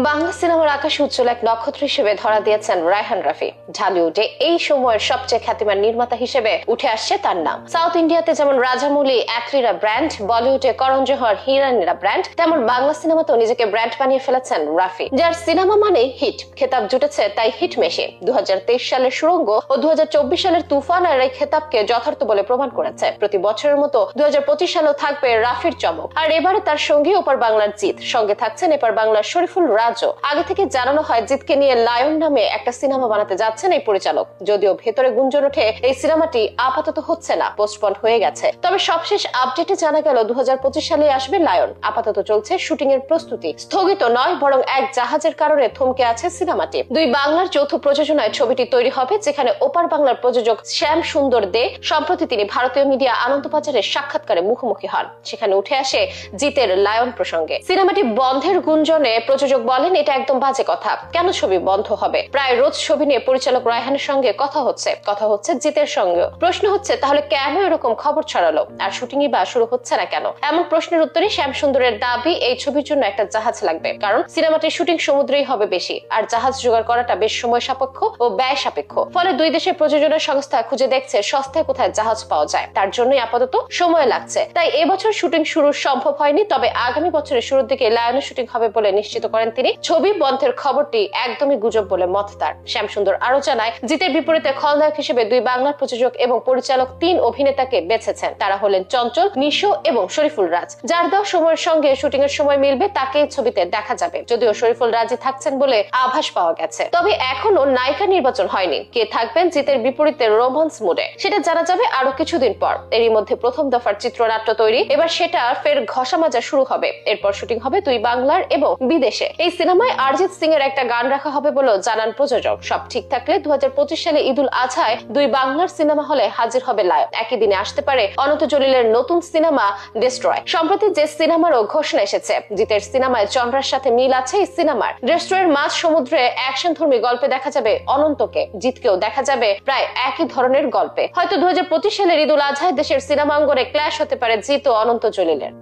বাংলা সিনেমার আকাশে উজ্জ্বল এক নক্ষত্র হিসেবে ধরা দিয়েছেন রায়হান রাফি। ঢালিউডে এই সময়ের সবচেয়ে খ্যাতিমান নির্মাতা হিসেবে উঠে আসছে তার নাম। সাউথ ইন্ডিয়াতে যেমন রাজামৌলি অ্যাথলিরা ব্র্যান্ড, বলিউডে করণ জোহর হিরানিরা ব্র্যান্ড, তেমন বাংলা সিনেমাতেও নিজেকে ব্র্যান্ড বানিয়ে ফেলেছেন রাফি, যার সিনেমা মানে হিট। খেতাব জুটেছে তাই হিট মেশিন। 2023 সালের সুড়ঙ্গ ও 2024 সালের তুফান আর এই খেতাবকে যথার্থ বলে প্রমাণ করেছে। প্রতি বছরের মতো 2025 সালেও থাকবে রাফির চমক। আর এবারে তার সঙ্গে ওপার বাংলার জিৎ, সঙ্গে থাকছেন এপার বাংলার শরীফুল রাজও। আগে থেকে জানানো হয় জিৎকে নিয়ে লায়ন নামে একটা সিনেমা বানাতে যাচ্ছেন এই পরিচালক। যদিও ভেতরে গুঞ্জন ওঠে এই সিনেমাটি আপাতত হচ্ছে না, পোস্টপন্ড হয়ে গেছে। তবে সবশেষ আপডেটে জানা গেল 2025 সালে আসবে লায়ন। আপাতত চলছে শুটিং এর প্রস্তুতি। স্থগিত নয়, বরং এক জাহাজের কারণে থমকে আছে সিনেমাটি। দুই বাংলার যৌথ প্রযোজনায় ছবিটি তৈরি হবে, যেখানে ওপার বাংলার প্রযোজক শ্যাম সুন্দর দে। সম্প্রতি তিনি ভারতীয় মিডিয়া আনন্দবাজারের সাক্ষাৎকারে মুখোমুখি হন। সেখানে উঠে আসে জিতের লায়ন প্রসঙ্গে। সিনেমাটি বন্ধের গুঞ্জনে প্রযোজক বলেন, এটা একদম বাজে কথা। কেন ছবি বন্ধ হবে? প্রায় রোজ ছবি নিয়ে পরিচালক রায়হানের সঙ্গে কথা হচ্ছে জিতের সঙ্গে। প্রশ্ন হচ্ছে, তাহলে কেন এরকম খবর ছড়ালো আর শুটিংই বা শুরু হচ্ছে না কেন? এমন প্রশ্নের উত্তরে শ্যাম সুন্দরের দাবি, এই ছবির জন্য একটা জাহাজ লাগবে, কারণ সিনেমাটির শুটিং সমুদ্রেই হবে বেশি, আর জাহাজ জোগাড় করাটা বেশ সময় সাপেক্ষ ও ব্যয় সাপেক্ষ। ফলে দুই দেশের প্রযোজনা সংস্থা খুঁজে দেখছে সস্তায় কোথায় জাহাজ পাওয়া যায়। তার জন্যই আপাতত সময় লাগছে। তাই এবছর শুটিং শুরু সম্ভব হয়নি। তবে আগামী বছরের শুরুর দিকে লায়নের শুটিং হবে বলে নিশ্চিত করেন তিনি। ছবি বন্ধের খবরটি একদমই গুজব বলে মত তার। শ্যাম সুন্দর আরো জানায়, জিতের বিপরীতে খলনায়ক হিসেবে দুই বাংলার প্রযোজক এবং পরিচালক 3 অভিনেতাকে বেছেছেন। তারা হলেন চঞ্চল, নিশো এবং শরীফুল রাজ। যার দেওয়া সময়ের সঙ্গে শুটিং এর সময় মিলবে তাকে ছবিতে দেখা যাবে। যদিও শরীফুল রাজই থাকছেন বলে আভাস পাওয়া গেছে। তবে এখনো নায়িকা নির্বাচন হয়নি। কে থাকবেন জিতের বিপরীতে রোমান্স মুডে, সেটা জানা যাবে আরো কিছুদিন পর। এরই মধ্যে প্রথম দফার চিত্রনাট্য তৈরি। এবার সেটা ফের ঘষা মাজা শুরু হবে। এরপর শুটিং হবে দুই বাংলার এবং বিদেশে। এই সিনেমায় অরিজিৎ সিং এর একটা গান রাখা হবে বলে জানান প্রযোজক। সব ঠিক থাকলে 2025 সালে ঈদুল আজহায় দুই বাংলার সিনেমা হলে হাজির হবে লায়ন। একই দিনে আসতে পারে অনন্ত জলিলের নতুন সিনেমা ডেস্ট্রয়। সম্প্রতি যে সিনেমারও ঘোষণা এসেছে, জিতের সিনেমায় চন্দ্রার সাথে মিল আছে এই সিনেমার। ডেস্ট্রয়ের মাঝ সমুদ্রে অ্যাকশন ধর্মী গল্পে দেখা যাবে অনন্তকে, জিতকেও দেখা যাবে প্রায় একই ধরনের গল্পে। হয়তো 2025 সালের ঈদুল আজহায় দেশের সিনেমা অঙ্গনে ক্ল্যাশ হতে পারে জিত ও অনন্ত জলিলের।